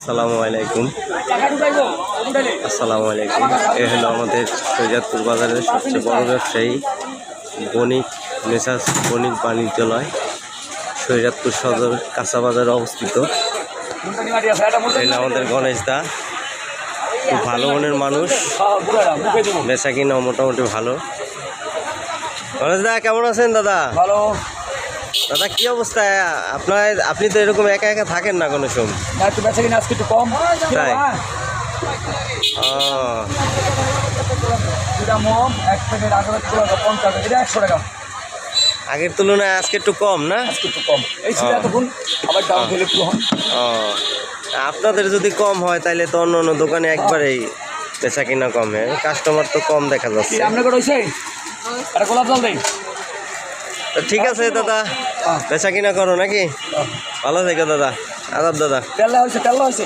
আসসালামু আলাইকুম। আসসালামু আলাইকুম। এ হলো আমাদের সৈয়দপুর বাজারের সবচেয়ে বড় ব্যবসায়ী বণিক মেসার্স বণিক বাণিজ্যালয়, সৈয়দপুর সদর কাঁচা বাজারে অবস্থিত। আমাদের গণেশ দা খুব ভালো মনের মানুষ, বেচা কিনা মোটামুটি ভালো। গণেশ দা কেমন আছেন দাদা? ভালো দাদা কি অবস্থা? আপনি তো এরকম একা একা থাকেন না কোনো সময়? না, একটু বেচা কিনা আজকে একটু কম। তাই? দুটা মোম এক প্যাকেট 50 টাকা, এটা 100 টাকা। আগের তুলনায় আজকে একটু কম না? আজকে একটু কম, এই ছিল তখন আবার দাম ফেলে একটু হন। আপনাদের যদি কম হয় তাহলে তো অন্য অন্য দোকানে একবারেই বেচা কিনা কম হয়, কাস্টমার তো কম দেখা যাচ্ছে। আপনার করে হয়েছে একটা গোলাপ জল দেই। তো ঠিক আছে দাদা, বেচা কিনা করো নাকি? ভালো থেকো দাদা। আদাব দাদা। তেল হয়েছে